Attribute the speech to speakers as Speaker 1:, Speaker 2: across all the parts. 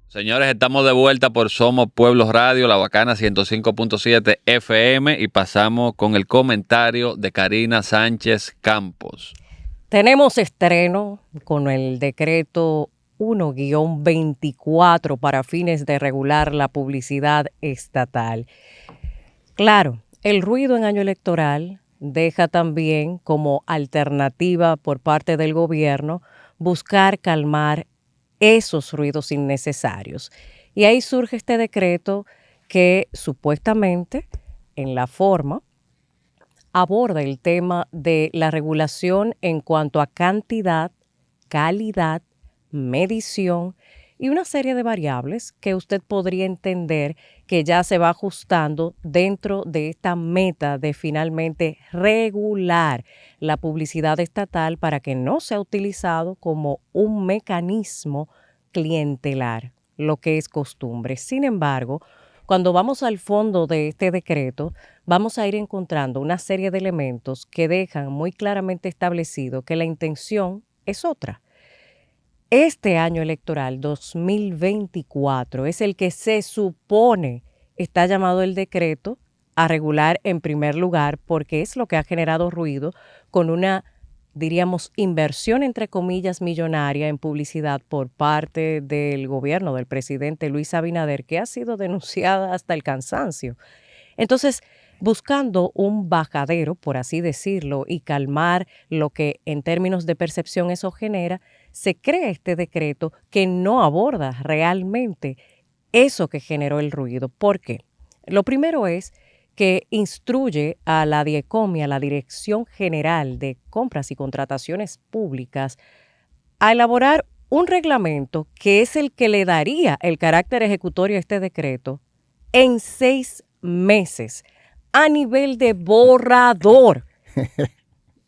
Speaker 1: Señores, estamos de vuelta por Somos Pueblos Radio, La Bacana 105.7 FM y pasamos con el comentario de Karina Sánchez Campos.
Speaker 2: Tenemos estreno con el decreto 1-24 para fines de regular la publicidad estatal. Claro, el ruido en año electoral deja también como alternativa por parte del gobierno buscar calmar esos ruidos innecesarios. Y ahí surge este decreto que supuestamente en la forma aborda el tema de la regulación en cuanto a cantidad, calidad, medición y una serie de variables que usted podría entender que ya se va ajustando dentro de esta meta de finalmente regular la publicidad estatal para que no sea utilizado como un mecanismo clientelar, lo que es costumbre. Sin embargo, cuando vamos al fondo de este decreto, vamos a ir encontrando una serie de elementos que dejan muy claramente establecido que la intención es otra. Este año electoral 2024 es el que se supone está llamado el decreto a regular en primer lugar porque es lo que ha generado ruido con una, diríamos, inversión entre comillas millonaria en publicidad por parte del gobierno del presidente Luis Abinader que ha sido denunciada hasta el cansancio. Entonces, buscando un bajadero, por así decirlo, y calmar lo que en términos de percepción eso genera, se crea este decreto que no aborda realmente eso que generó el ruido. ¿Por qué? Lo primero es que instruye a la DIECOM y a la Dirección General de Compras y Contrataciones Públicas a elaborar un reglamento que es el que le daría el carácter ejecutorio a este decreto en 6 meses a nivel de borrador.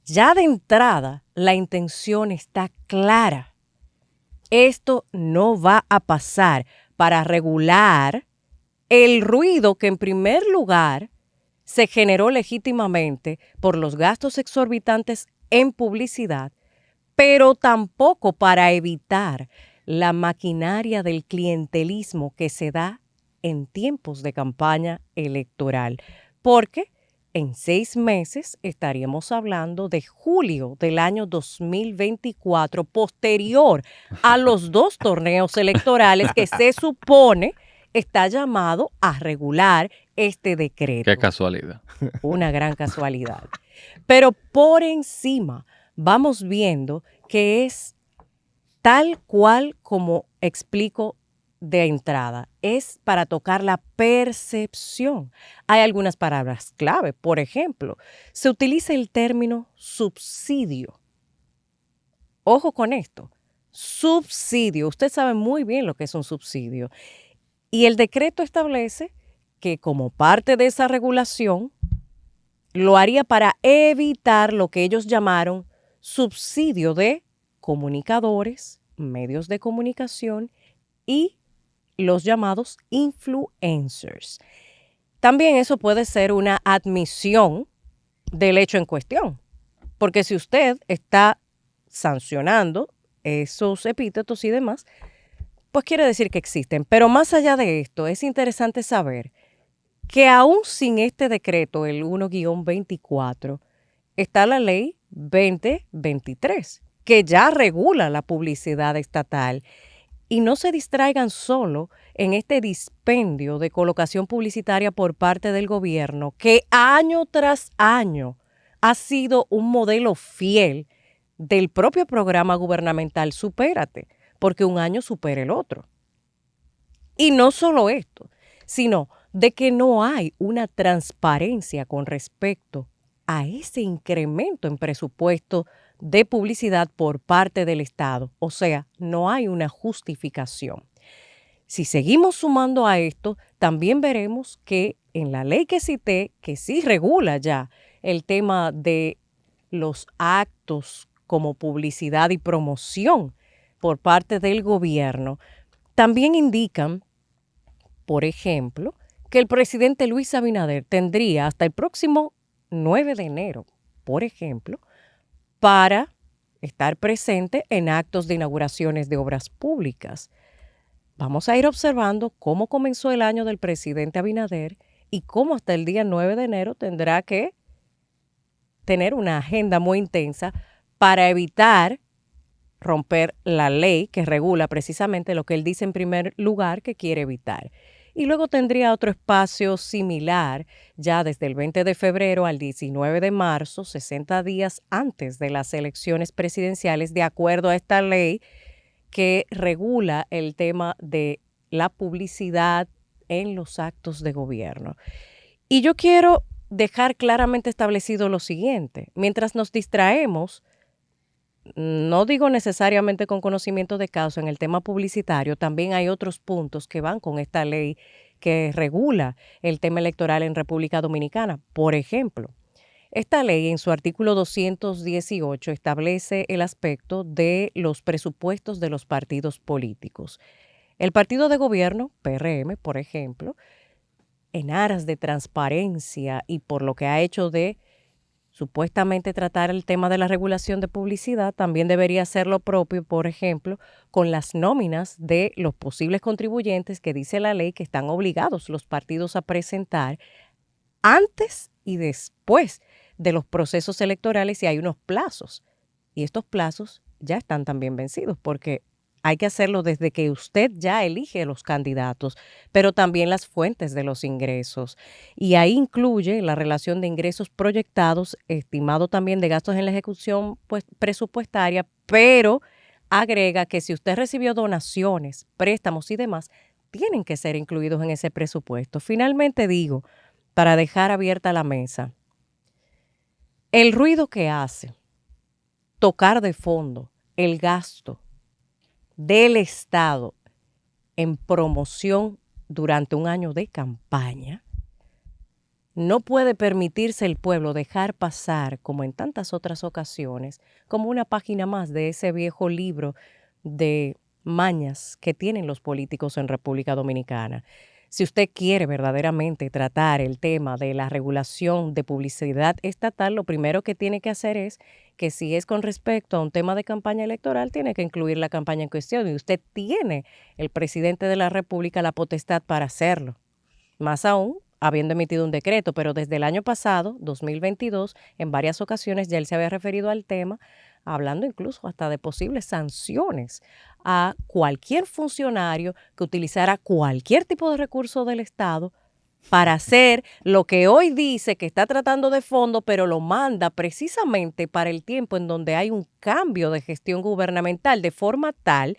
Speaker 2: Ya de entrada, la intención está clara. Esto no va a pasar para regular el ruido que en primer lugar se generó legítimamente por los gastos exorbitantes en publicidad, pero tampoco para evitar la maquinaria del clientelismo que se da en tiempos de campaña electoral, porque en 6 meses estaríamos hablando de julio del año 2024, posterior a los 2 torneos electorales que se supone está llamado a regular este decreto.
Speaker 1: Qué casualidad.
Speaker 2: Una gran casualidad. Pero por encima vamos viendo que es tal cual como explico de entrada, es para tocar la percepción. Hay algunas palabras clave. Por ejemplo, se utiliza el término subsidio. Ojo con esto. Subsidio. Usted sabe muy bien lo que es un subsidio. Y el decreto establece que como parte de esa regulación, lo haría para evitar lo que ellos llamaron subsidio de comunicadores, medios de comunicación y los llamados influencers. También eso puede ser una admisión del hecho en cuestión, porque si usted está sancionando esos epítetos y demás, pues quiere decir que existen. Pero más allá de esto, es interesante saber que aún sin este decreto, el 1-24, está la ley 2023, que ya regula la publicidad estatal. Y no se distraigan solo en este dispendio de colocación publicitaria por parte del gobierno, que año tras año ha sido un modelo fiel del propio programa gubernamental Supérate, porque un año supera el otro. Y no solo esto, sino de que no hay una transparencia con respecto a ese incremento en presupuesto de publicidad por parte del Estado. O sea, no hay una justificación. Si seguimos sumando a esto, también veremos que en la ley que cité, que sí regula ya el tema de los actos como publicidad y promoción por parte del gobierno, también indican, por ejemplo, que el presidente Luis Abinader tendría hasta el próximo 9 de enero, por ejemplo, para estar presente en actos de inauguraciones de obras públicas. vamos a ir observando cómo comenzó el año del presidente Abinader y cómo hasta el día 9 de enero tendrá que tener una agenda muy intensa para evitar romper la ley que regula precisamente lo que él dice en primer lugar que quiere evitar. Y luego tendría otro espacio similar ya desde el 20 de febrero al 19 de marzo, 60 días antes de las elecciones presidenciales, de acuerdo a esta ley que regula el tema de la publicidad en los actos de gobierno. Y yo quiero dejar claramente establecido lo siguiente: mientras nos distraemos, no digo necesariamente con conocimiento de causa en el tema publicitario, también hay otros puntos que van con esta ley que regula el tema electoral en República Dominicana. Por ejemplo, esta ley en su artículo 218 establece el aspecto de los presupuestos de los partidos políticos. El partido de gobierno, PRM, por ejemplo, en aras de transparencia y por lo que ha hecho de supuestamente tratar el tema de la regulación de publicidad, también debería hacer lo propio, por ejemplo, con las nóminas de los posibles contribuyentes que dice la ley que están obligados los partidos a presentar antes y después de los procesos electorales, y hay unos plazos. Y estos plazos ya están también vencidos porque hay que hacerlo desde que usted ya elige los candidatos, pero también las fuentes de los ingresos. Y ahí incluye la relación de ingresos proyectados, estimado también de gastos en la ejecución presupuestaria, pero agrega que si usted recibió donaciones, préstamos y demás, tienen que ser incluidos en ese presupuesto. Finalmente digo, para dejar abierta la mesa, el ruido que hace tocar de fondo el gasto del Estado en promoción durante un año de campaña, no puede permitirse el pueblo dejar pasar, como en tantas otras ocasiones, como una página más de ese viejo libro de mañas que tienen los políticos en República Dominicana. Si usted quiere verdaderamente tratar el tema de la regulación de publicidad estatal, lo primero que tiene que hacer es que, si es con respecto a un tema de campaña electoral, tiene que incluir la campaña en cuestión, y usted tiene, el presidente de la República, la potestad para hacerlo. Más aún, habiendo emitido un decreto, pero desde el año pasado, 2022, en varias ocasiones ya él se había referido al tema, hablando incluso hasta de posibles sanciones a cualquier funcionario que utilizara cualquier tipo de recurso del Estado para hacer lo que hoy dice que está tratando de fondo, pero lo manda precisamente para el tiempo en donde hay un cambio de gestión gubernamental, de forma tal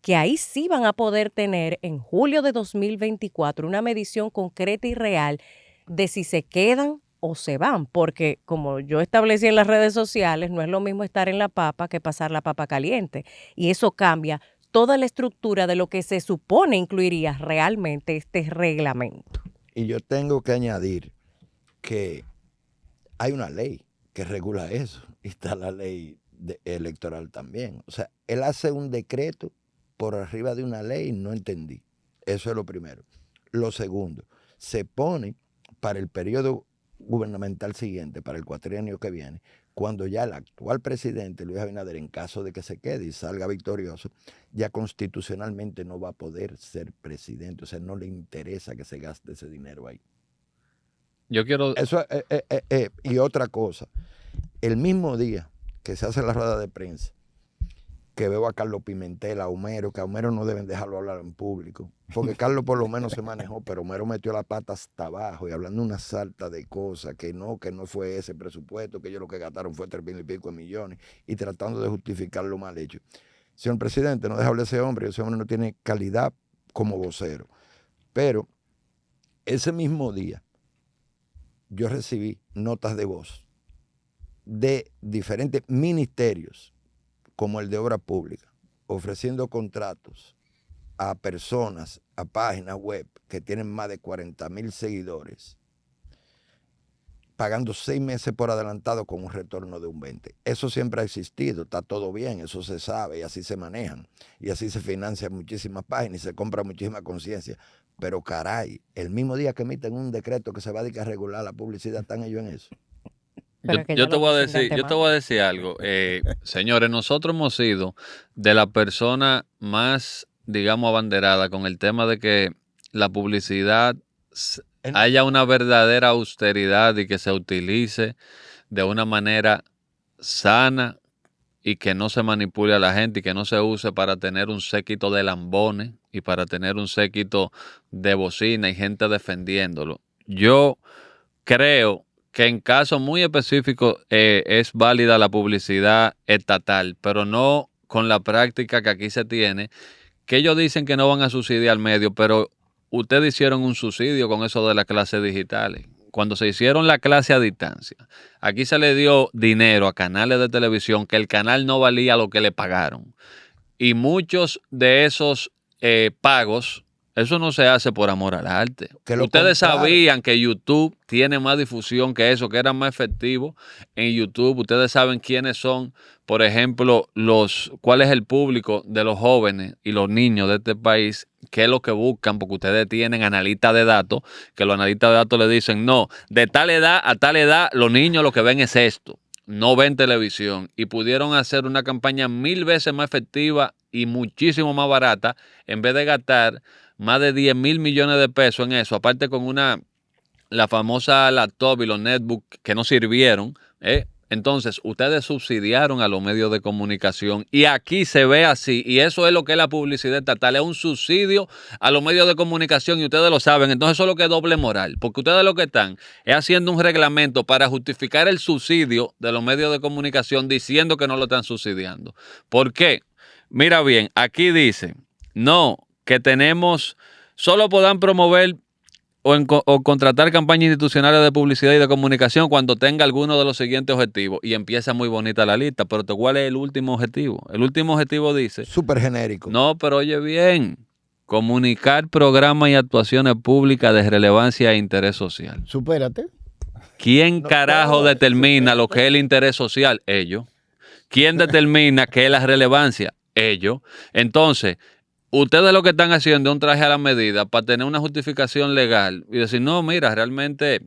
Speaker 2: que ahí sí van a poder tener en julio de 2024 una medición concreta y real de si se quedan o se van, porque como yo establecí en las redes sociales, no es lo mismo estar en la papa que pasar la papa caliente, y eso cambia toda la estructura de lo que se supone incluiría realmente este reglamento.
Speaker 3: Y yo tengo que añadir que hay una ley que regula eso, y está la ley electoral también. O sea, él hace un decreto por arriba de una ley, no entendí. Eso es lo primero. Lo segundo, se pone para el periodo gubernamental siguiente, para el cuatrienio que viene, cuando ya el actual presidente, Luis Abinader, en caso de que se quede y salga victorioso, ya constitucionalmente no va a poder ser presidente. O sea, no le interesa que se gaste ese dinero ahí.
Speaker 1: Yo quiero...
Speaker 3: Eso, y otra cosa, el mismo día que se hace la rueda de prensa, que veo a Carlos Pimentel, a Homero, que a Homero no deben dejarlo hablar en público, porque Carlos por lo menos se manejó, pero Homero metió la pata hasta abajo y hablando una sarta de cosas, que no fue ese presupuesto, que ellos lo que gastaron fue 3,000 y pico de millones, y tratando de justificar lo mal hecho. Señor presidente, no deja hablar ese hombre no tiene calidad como vocero. Pero ese mismo día yo recibí notas de voz de diferentes ministerios, como el de Obras Públicas, ofreciendo contratos a personas, a páginas web que tienen más de 40,000 seguidores, pagando 6 meses por adelantado con un retorno de un 20%. Eso siempre ha existido, está todo bien, eso se sabe y así se manejan. Y así se financian muchísimas páginas y se compra muchísima conciencia. Pero caray, el mismo día que emiten un decreto que se va a dedicar a regular la publicidad, ¿están ellos en eso?
Speaker 1: Yo te voy a decir algo. Señores, nosotros hemos sido de la persona más digamos, abanderada con el tema de que la publicidad haya una verdadera austeridad y que se utilice de una manera sana y que no se manipule a la gente y que no se use para tener un séquito de lambones y para tener un séquito de bocina y gente defendiéndolo. Yo creo que en casos muy específicos es válida la publicidad estatal, pero no con la práctica que aquí se tiene, que ellos dicen que no van a subsidiar al medio, pero ustedes hicieron un subsidio con eso de las clases digitales. Cuando se hicieron la clase a distancia, aquí se le dio dinero a canales de televisión que el canal no valía lo que le pagaron. Y muchos de esos pagos, eso no se hace por amor al arte. Ustedes sabían que YouTube tiene más difusión que eso, que era más efectivo en YouTube. Ustedes saben quiénes son, por ejemplo, cuál es el público de los jóvenes y los niños de este país, qué es lo que buscan, porque ustedes tienen analistas de datos, que los analistas de datos le dicen, no, de tal edad a tal edad, los niños lo que ven es esto, no ven televisión. Y pudieron hacer una campaña 1000 veces más efectiva y muchísimo más barata, en vez de gastar más de 10,000 millones de pesos en eso, aparte con la famosa laptop y los netbooks que no sirvieron. Entonces, ustedes subsidiaron a los medios de comunicación y aquí se ve así, y eso es lo que es la publicidad estatal, es un subsidio a los medios de comunicación y ustedes lo saben. Entonces eso es lo que es doble moral, porque ustedes lo que están es haciendo un reglamento para justificar el subsidio de los medios de comunicación diciendo que no lo están subsidiando. ¿Por qué? Mira bien, aquí dice, no, que solo podrán promover o contratar campañas institucionales de publicidad y de comunicación cuando tenga alguno de los siguientes objetivos. Y empieza muy bonita la lista, pero ¿cuál es el último objetivo? El último objetivo dice...
Speaker 3: Súper genérico.
Speaker 1: No, pero oye bien, comunicar programas y actuaciones públicas de relevancia e interés social.
Speaker 4: Supérate.
Speaker 1: ¿Quién carajo determina lo que es el interés social? Ellos. ¿Quién determina qué es la relevancia? Ellos. Entonces... ustedes lo que están haciendo es un traje a la medida para tener una justificación legal y decir, no, mira, realmente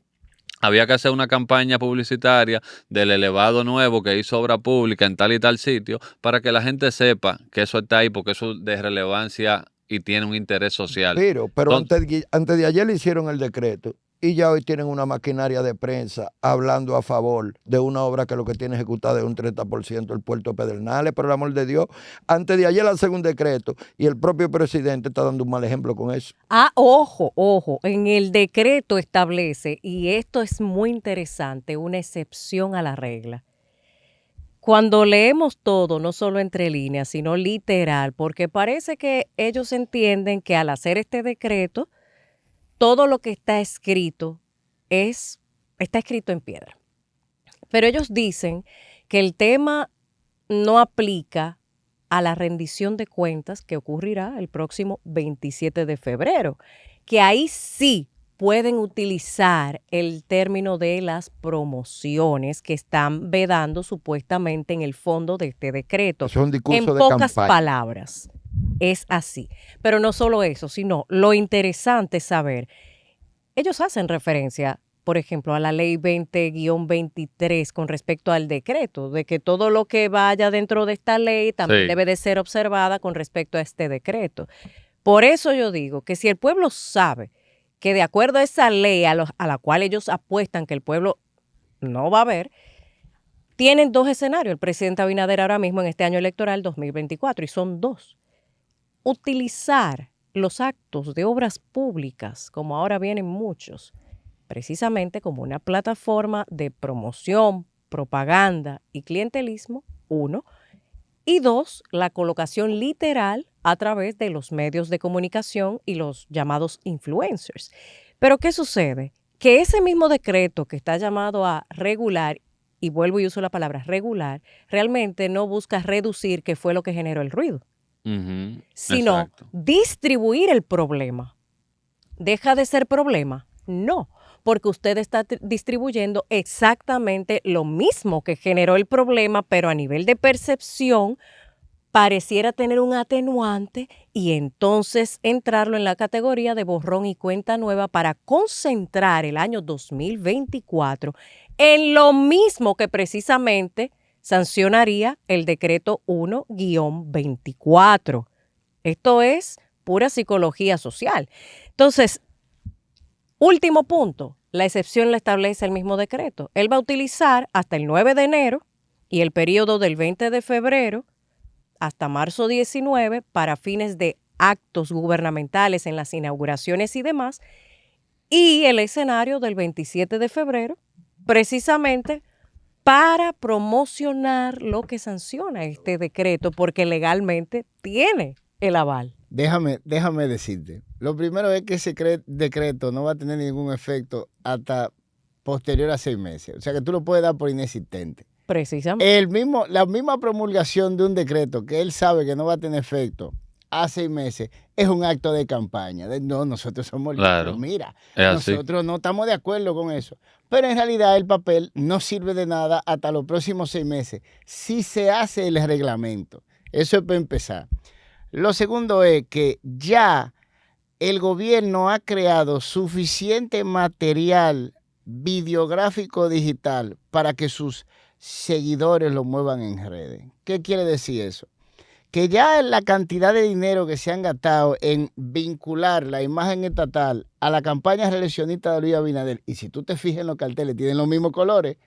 Speaker 1: había que hacer una campaña publicitaria del elevado nuevo que hizo obra pública en tal y tal sitio para que la gente sepa que eso está ahí porque eso es de relevancia y tiene un interés social.
Speaker 3: Pero antes de ayer le hicieron el decreto y ya hoy tienen una maquinaria de prensa hablando a favor de una obra que lo que tiene ejecutada es un 30% el puerto de Pedernales, por el amor de Dios. Antes de ayer hacen un decreto y el propio presidente está dando un mal ejemplo con eso.
Speaker 2: Ojo, en el decreto establece, y esto es muy interesante, una excepción a la regla. Cuando leemos todo, no solo entre líneas, sino literal, porque parece que ellos entienden que al hacer este decreto, todo lo que está escrito está escrito en piedra. Pero ellos dicen que el tema no aplica a la rendición de cuentas que ocurrirá el próximo 27 de febrero, que ahí sí pueden utilizar el término de las promociones que están vedando supuestamente en el fondo de este decreto.
Speaker 3: Es un discurso
Speaker 2: en
Speaker 3: de
Speaker 2: pocas
Speaker 3: campaña.
Speaker 2: Palabras. Es así. Pero no solo eso, sino lo interesante es saber, ellos hacen referencia, por ejemplo, a la ley 20-23 con respecto al decreto, de que todo lo que vaya dentro de esta ley también debe de ser observada con respecto a este decreto. Por eso yo digo que si el pueblo sabe que de acuerdo a esa ley a la cual ellos apuestan que el pueblo no va a ver, tienen dos escenarios. El presidente Abinader ahora mismo en este año electoral 2024, y son dos. Utilizar los actos de obras públicas, como ahora vienen muchos, precisamente como una plataforma de promoción, propaganda y clientelismo, uno. Y dos, la colocación literal a través de los medios de comunicación y los llamados influencers. Pero ¿qué sucede? Que ese mismo decreto que está llamado a regular, y vuelvo y uso la palabra regular, realmente no busca reducir, que fue lo que generó el ruido, sino
Speaker 1: exacto,
Speaker 2: distribuir el problema. ¿Deja de ser problema? No, porque usted está distribuyendo exactamente lo mismo que generó el problema, pero a nivel de percepción pareciera tener un atenuante y entonces entrarlo en la categoría de borrón y cuenta nueva para concentrar el año 2024 en lo mismo que precisamente sancionaría el decreto 1-24. Esto es pura psicología social. Entonces, último punto, la excepción la establece el mismo decreto. Él va a utilizar hasta el 9 de enero y el periodo del 20 de febrero hasta marzo 19 para fines de actos gubernamentales en las inauguraciones y demás, y el escenario del 27 de febrero, precisamente para promocionar lo que sanciona este decreto, porque legalmente tiene el aval.
Speaker 4: Déjame decirte. Lo primero es que ese decreto no va a tener ningún efecto hasta posterior a 6 meses. O sea que tú lo puedes dar por inexistente.
Speaker 2: Precisamente.
Speaker 4: La misma promulgación de un decreto que él sabe que no va a tener efecto a 6 meses es un acto de campaña. No, nosotros somos
Speaker 1: Claro,
Speaker 4: mira,
Speaker 1: es
Speaker 4: nosotros no estamos de acuerdo con eso. Pero en realidad el papel no sirve de nada hasta los próximos 6 meses si se hace el reglamento. Eso es para empezar. Lo segundo es que ya el gobierno ha creado suficiente material videográfico digital para que sus seguidores lo muevan en redes. ¿Qué quiere decir eso? Que ya la cantidad de dinero que se han gastado en vincular la imagen estatal a la campaña reeleccionista de Luis Abinader, y si tú te fijas en los carteles, tienen los mismos colores,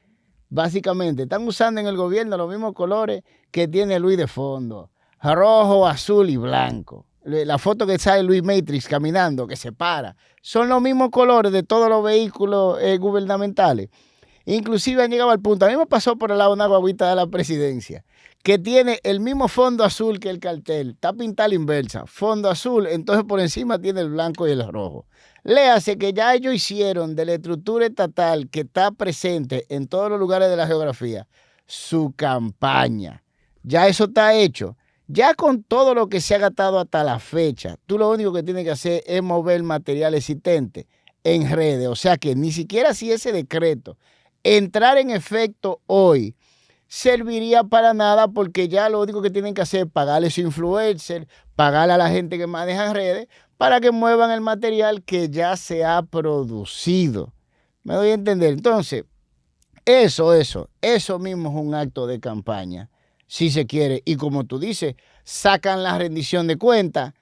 Speaker 4: básicamente están usando en el gobierno los mismos colores que tiene Luis de fondo, rojo, azul y blanco. La foto que sale Luis Matrix caminando, que se para, son los mismos colores de todos los vehículos gubernamentales. Inclusive han llegado al punto, a mí me pasó por el lado una guaguita de la presidencia, que tiene el mismo fondo azul que el cartel, está pintada a la inversa, fondo azul, entonces por encima tiene el blanco y el rojo. Léase que ya ellos hicieron de la estructura estatal que está presente en todos los lugares de la geografía, su campaña. Ya eso está hecho. Ya con todo lo que se ha gastado hasta la fecha, tú lo único que tienes que hacer es mover material existente en redes. O sea que ni siquiera si ese decreto entrar en efecto hoy serviría para nada, porque ya lo único que tienen que hacer es pagarle a su influencer, pagarle a la gente que maneja redes para que muevan el material que ya se ha producido. ¿Me doy a entender? Entonces, eso mismo es un acto de campaña, si se quiere. Y como tú dices, sacan la rendición de cuentas,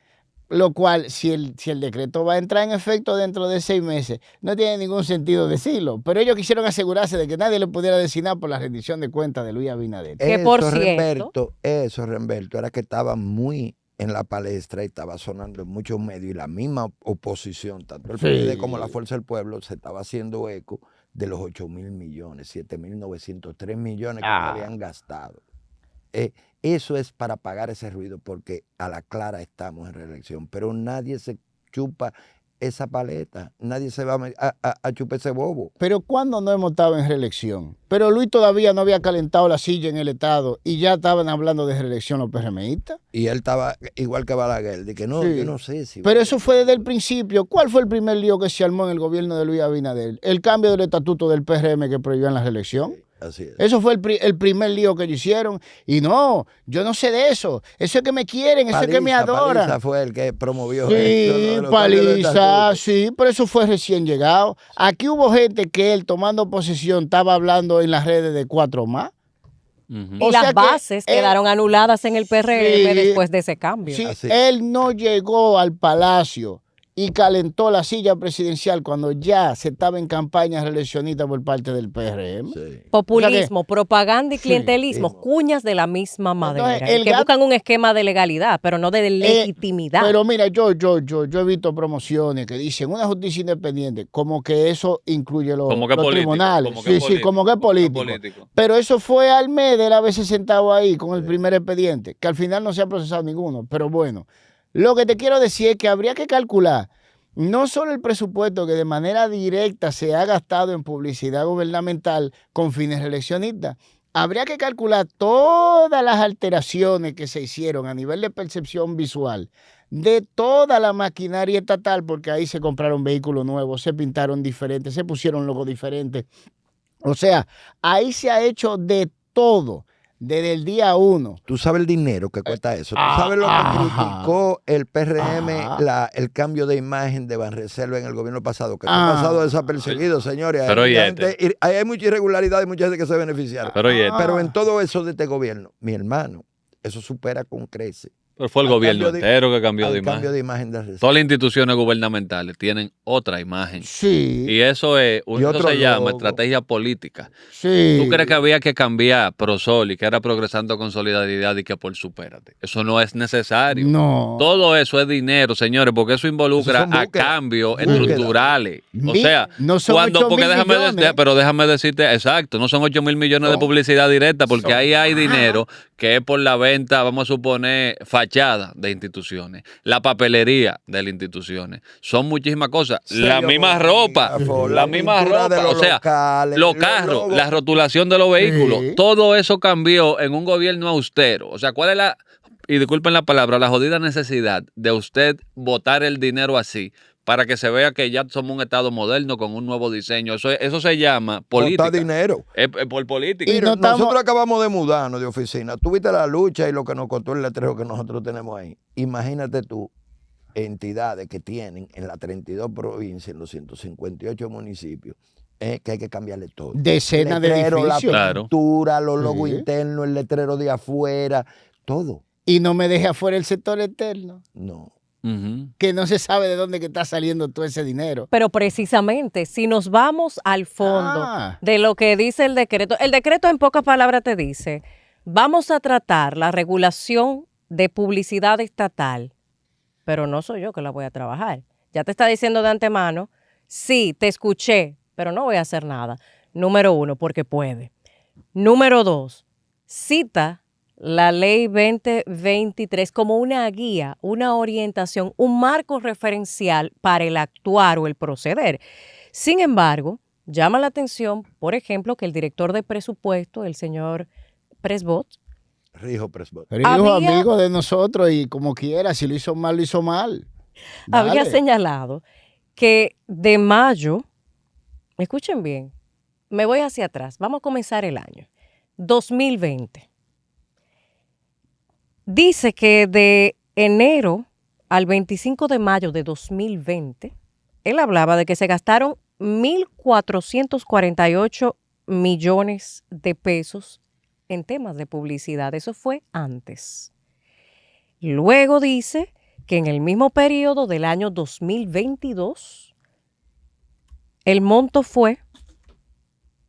Speaker 4: lo cual, si el decreto va a entrar en efecto dentro de 6 meses, no tiene ningún sentido decirlo. Pero ellos quisieron asegurarse de que nadie le pudiera designar por la rendición de cuentas de Luis Abinader.
Speaker 2: Que por cierto,
Speaker 3: Remberto, era que estaba muy en la palestra y estaba sonando en muchos medios, y la misma oposición, tanto el PLD como la Fuerza del Pueblo, se estaba haciendo eco de los 8.000 millones, 7.903 millones que habían gastado. Eso es para pagar ese ruido, porque a la clara estamos en reelección, pero nadie se chupa esa paleta, nadie se va a chupar ese bobo.
Speaker 4: Pero ¿cuándo no hemos estado en reelección? Pero Luis todavía no había calentado la silla en el Estado y ya estaban hablando de reelección los PRMistas.
Speaker 3: Y él estaba igual que Balaguer, de que no, sí. Yo no sé si...
Speaker 4: Pero eso fue desde el principio. ¿Cuál fue el primer lío que se armó en el gobierno de Luis Abinader? El cambio del estatuto del PRM que prohibían la reelección. Sí.
Speaker 3: Así es.
Speaker 4: Eso fue el primer lío que ellos hicieron. Y no, yo no sé de eso. Eso es que me quieren, eso es que me adoran.
Speaker 3: Paliza fue el que promovió
Speaker 4: esto. Sí, Paliza, sí, pero eso fue recién llegado. Aquí hubo gente que él, tomando posesión, estaba hablando en las redes de 4 más.
Speaker 2: Y las bases quedaron anuladas en el PRM después de ese cambio.
Speaker 4: Sí, él no llegó al Palacio y calentó la silla presidencial cuando ya se estaba en campaña reeleccionista por parte del PRM.
Speaker 2: Sí. Populismo, propaganda y clientelismo, cuñas de la misma madera. Entonces, que buscan un esquema de legalidad, pero no de legitimidad.
Speaker 4: Pero mira, yo he visto promociones que dicen una justicia independiente, como que eso incluye los tribunales. Como que es político. Pero eso fue Almeda a veces sentado ahí con el primer expediente, que al final no se ha procesado ninguno. Pero bueno, lo que te quiero decir es que habría que calcular no solo el presupuesto que de manera directa se ha gastado en publicidad gubernamental con fines reeleccionistas, habría que calcular todas las alteraciones que se hicieron a nivel de percepción visual de toda la maquinaria estatal, porque ahí se compraron vehículos nuevos, se pintaron diferentes, se pusieron logos diferentes. O sea, ahí se ha hecho de todo. Desde el día 1.
Speaker 3: Tú sabes el dinero que cuesta eso. Tú sabes lo que criticó el PRM, el cambio de imagen de Banreserva en el gobierno pasado, que ha pasado desapercibido, señores.
Speaker 1: Pero
Speaker 3: hay mucha irregularidad y mucha gente que se beneficiaron.
Speaker 1: Pero
Speaker 3: en todo eso de este gobierno, mi hermano, eso supera con creces
Speaker 1: Pero fue el
Speaker 3: Al
Speaker 1: gobierno
Speaker 3: cambio de-
Speaker 1: entero que cambió de
Speaker 3: al cambio
Speaker 1: imagen.
Speaker 3: de imagen de Reserva.
Speaker 1: Todas las instituciones gubernamentales tienen otra imagen.
Speaker 4: Sí,
Speaker 1: Y eso es,
Speaker 3: Y
Speaker 1: eso
Speaker 3: otro
Speaker 1: se llama
Speaker 3: logo.
Speaker 1: estrategia política.
Speaker 4: sí.
Speaker 1: ¿Tú crees que había que cambiar Prosol y que era Progresando con Solidaridad y que por Supérate? Eso no es necesario.
Speaker 4: No.
Speaker 1: Todo eso es dinero, señores, porque eso involucra
Speaker 3: Eso son
Speaker 1: a
Speaker 3: búsquedas.
Speaker 1: cambios
Speaker 3: Búsquedas.
Speaker 1: estructurales. O
Speaker 4: Mi-
Speaker 1: sea,
Speaker 4: no son
Speaker 1: cuando,
Speaker 4: 8.000
Speaker 1: porque
Speaker 4: millones.
Speaker 1: pero déjame decirte, exacto, no son 8.000 millones de
Speaker 4: Son-
Speaker 1: publicidad directa, porque
Speaker 4: son-
Speaker 1: ahí hay
Speaker 4: Ajá.
Speaker 1: dinero que es por la venta, vamos a suponer, fachada de instituciones, la papelería de las instituciones. Son muchísimas cosas. La
Speaker 3: Sello
Speaker 1: misma ropa,
Speaker 3: bolígrafo,
Speaker 1: la misma
Speaker 3: pintura de
Speaker 1: ropa,
Speaker 3: los
Speaker 1: o sea,
Speaker 3: locales,
Speaker 1: los
Speaker 3: los
Speaker 1: carros,
Speaker 3: logos.
Speaker 1: la rotulación de los vehículos,
Speaker 4: Sí.
Speaker 1: todo eso cambió en un gobierno austero. O sea, ¿cuál es la, y disculpen la palabra, la jodida necesidad de usted botar el dinero así para que se vea que ya somos un Estado moderno con un nuevo diseño? Eso se llama política.
Speaker 3: Botar dinero.
Speaker 1: Es por política.
Speaker 4: Y
Speaker 3: Mira,
Speaker 4: no estamos-
Speaker 3: nosotros acabamos de mudarnos de oficina. Tú viste la lucha y lo que nos costó el letrero que nosotros tenemos ahí. Imagínate tú, entidades que tienen en las 32 provincias, en los 158 municipios, que hay que cambiarle todo.
Speaker 4: Decenas de
Speaker 3: Letrero, la
Speaker 4: edificios.
Speaker 1: Claro.
Speaker 3: pintura, los logos
Speaker 4: Sí.
Speaker 3: internos, el letrero de afuera, todo.
Speaker 4: Y no me deje afuera el sector externo,
Speaker 3: No.
Speaker 1: Ujú.
Speaker 4: que no se sabe de dónde que está saliendo todo ese dinero.
Speaker 2: Pero precisamente, si nos vamos al fondo
Speaker 4: Ah.
Speaker 2: de lo que dice el decreto en pocas palabras te dice, vamos a tratar la regulación de publicidad estatal, pero no soy yo que la voy a trabajar. Ya te está diciendo de antemano, sí, te escuché, pero no voy a hacer nada. Número 1, porque puede. Número 2, cita la ley 2023 como una guía, una orientación, un marco referencial para el actuar o el proceder. Sin embargo, llama la atención, por ejemplo, que el director de presupuesto, el señor Presbot,
Speaker 3: Rijo Presbot.
Speaker 4: Pero hijo,
Speaker 2: Había-
Speaker 4: amigo de nosotros y como quiera, si lo hizo mal, lo hizo mal.
Speaker 2: había
Speaker 4: Dale.
Speaker 2: señalado que de mayo, escuchen bien, me voy hacia atrás, vamos a comenzar el año, 2020. Dice que de enero al 25 de mayo de 2020, él hablaba de que se gastaron 1.448 millones de pesos en temas de publicidad. Eso fue antes. Luego dice que en el mismo periodo del año 2022, el monto fue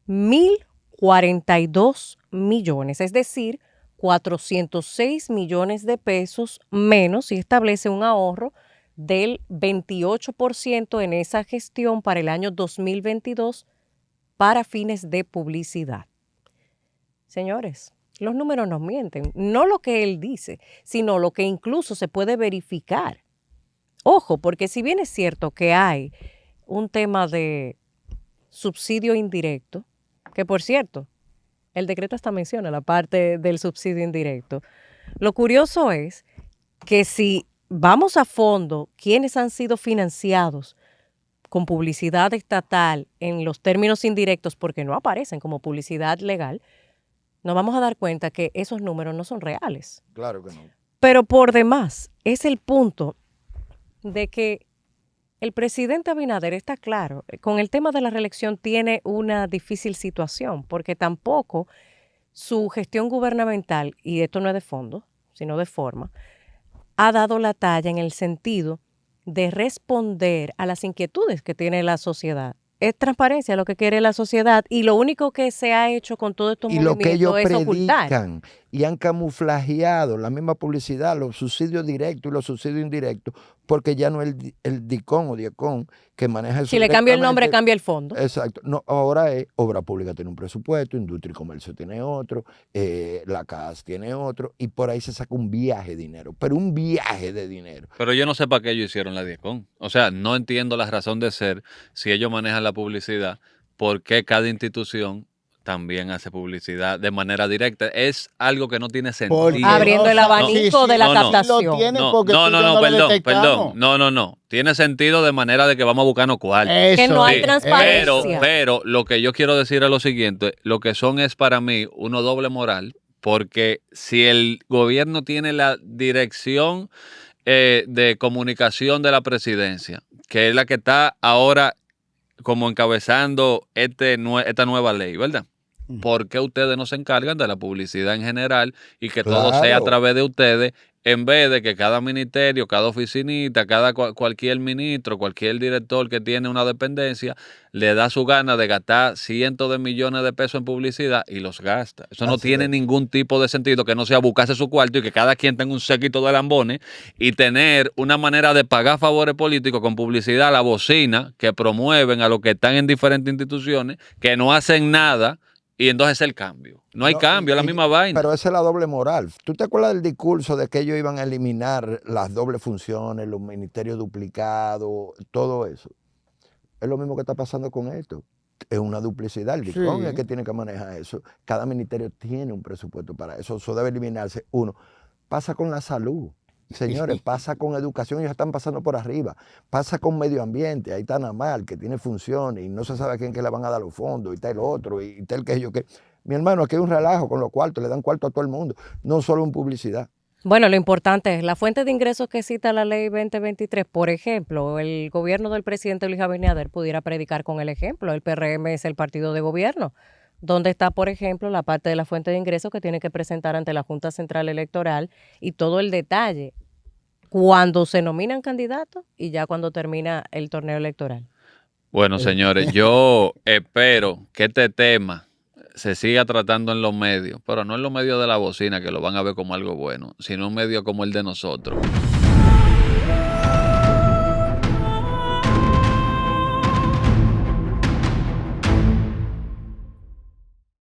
Speaker 2: 1.042 millones, es decir, 406 millones de pesos menos, y establece un ahorro del 28% en esa gestión para el año 2022 para fines de publicidad. Señores, los números nos mienten, no lo que él dice, sino lo que incluso se puede verificar. Ojo, porque si bien es cierto que hay un tema de subsidio indirecto, que por cierto, el decreto hasta menciona la parte del subsidio indirecto. Lo curioso es que si vamos a fondo, quiénes han sido financiados con publicidad estatal en los términos indirectos, porque no aparecen como publicidad legal, nos vamos a dar cuenta que esos números no son reales.
Speaker 3: Claro que no.
Speaker 2: Pero por demás, es el punto de que el presidente Abinader está claro, con el tema de la reelección tiene una difícil situación, porque tampoco su gestión gubernamental, y esto no es de fondo, sino de forma, ha dado la talla en el sentido de responder a las inquietudes que tiene la sociedad. Es transparencia lo que quiere la sociedad y lo único que se ha hecho con todo estos
Speaker 3: Y lo que ellos
Speaker 2: movimientos es ocultar.
Speaker 3: predican y han camuflajeado la misma publicidad, los subsidios directos y los subsidios indirectos, porque ya no es el DICON o DIECON que maneja eso.
Speaker 2: Si le cambia el nombre,
Speaker 3: directamente.
Speaker 2: cambia el fondo.
Speaker 3: Exacto. No, ahora es Obra Pública tiene un presupuesto, Industria y Comercio tiene otro, la CAS tiene otro, y por ahí se saca un viaje de dinero, pero un viaje de dinero.
Speaker 1: Pero yo no sé para qué ellos hicieron la DIECON. O sea, no entiendo la razón de ser si ellos manejan la publicidad, por qué cada institución también hace publicidad de manera directa. Es algo que no tiene sentido.
Speaker 4: Porque
Speaker 2: Abriendo el abanico de la
Speaker 1: no, no.
Speaker 2: captación.
Speaker 4: Lo tiene
Speaker 1: No,
Speaker 4: porque
Speaker 1: no,
Speaker 4: tú
Speaker 1: no,
Speaker 4: ya
Speaker 1: no,
Speaker 4: lo
Speaker 1: perdón,
Speaker 4: detectamos.
Speaker 1: perdón. No. Tiene sentido de manera de que vamos a buscarnos cuartos.
Speaker 2: Que no hay
Speaker 4: Eso,
Speaker 2: transparencia.
Speaker 1: Pero lo que yo quiero decir es lo siguiente, lo que son es para mí uno doble moral, porque si el gobierno tiene la dirección de comunicación de la presidencia, que es la que está ahora como encabezando esta nueva ley, ¿verdad? ¿por qué ustedes no se encargan de la publicidad en general y que todo sea a
Speaker 3: Claro.
Speaker 1: través de ustedes, en vez de que cada ministerio, cada oficinita, cualquier ministro, cualquier director que tiene una dependencia, le da su gana de gastar cientos de millones de pesos en publicidad y los gasta? Eso no
Speaker 3: Así
Speaker 1: tiene
Speaker 3: es.
Speaker 1: ningún tipo de sentido, que no sea buscarse su cuarto y que cada quien tenga un séquito de lambones y tener una manera de pagar favores políticos con publicidad a la bocina que promueven a los que están en diferentes instituciones, que no hacen nada, y entonces el cambio. No hay
Speaker 3: No,
Speaker 1: cambio, es la misma vaina.
Speaker 3: Pero esa es la doble moral. ¿Tú te acuerdas del discurso de que ellos iban a eliminar las dobles funciones, los ministerios duplicados, todo eso? Es lo mismo que está pasando con esto. Es una duplicidad. El DICON es el que tiene que manejar eso. Cada ministerio tiene un presupuesto para eso. Eso debe eliminarse. Uno, pasa con la salud. Señores, pasa con educación, ellos están pasando por arriba. Pasa con medio ambiente, ahí está Namal, que tiene funciones y no se sabe a quién que le van a dar los fondos, y está el otro, y está el que yo que. Mi hermano, aquí hay un relajo con los cuartos, le dan cuarto a todo el mundo, no solo en publicidad.
Speaker 2: Bueno, lo importante es la fuente de ingresos que cita la ley 2023. Por ejemplo, el gobierno del presidente Luis Abinader pudiera predicar con el ejemplo. El PRM es el partido de gobierno. ¿Dónde está, por ejemplo, la parte de la fuente de ingresos que tiene que presentar ante la Junta Central Electoral y todo el detalle cuando se nominan candidatos y ya cuando termina el torneo electoral?
Speaker 1: Bueno, señores, yo espero que este tema se siga tratando en los medios, pero no en los medios de la bocina, que lo van a ver como algo bueno, sino en medios como el de nosotros.